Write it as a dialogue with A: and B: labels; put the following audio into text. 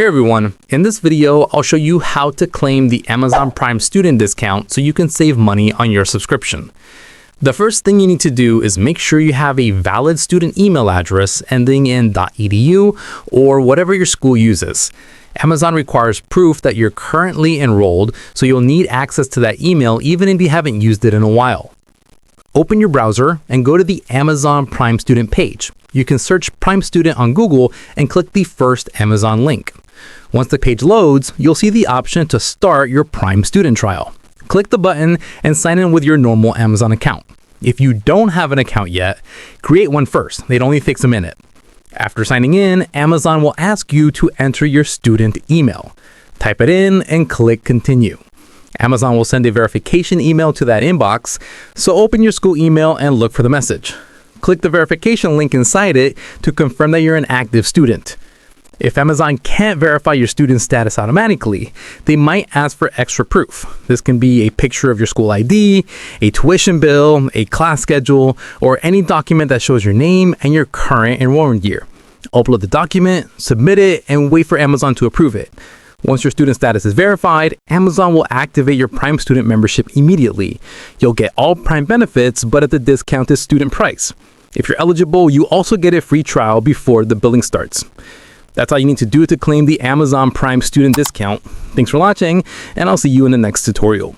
A: Hey everyone, in this video, I'll show you how to claim the Amazon Prime student discount so you can save money on your subscription. The first thing you need to do is make sure you have a valid student email address ending in .edu or whatever your school uses. Amazon requires proof that you're currently enrolled, so you'll need access to that email even if you haven't used it in a while. Open your browser and go to the Amazon Prime Student page. You can search Prime Student on Google and click the first Amazon link. Once the page loads, you'll see the option to start your Prime Student trial. Click the button and sign in with your normal Amazon account. If you don't have an account yet, create one first. It only takes a minute. After signing in, Amazon will ask you to enter your student email. Type it in and click Continue. Amazon will send a verification email to that inbox, so open your school email and look for the message. Click the verification link inside it to confirm that you're an active student. If Amazon can't verify your student status automatically, they might ask for extra proof. This can be a picture of your school ID, a tuition bill, a class schedule, or any document that shows your name and your current enrollment year. Upload the document, submit it, and wait for Amazon to approve it. Once your student status is verified, Amazon will activate your Prime student membership immediately. You'll get all Prime benefits, but at the discounted student price. If you're eligible, you also get a free trial before the billing starts. That's all you need to do to claim the Amazon Prime student discount. Thanks for watching, and I'll see you in the next tutorial.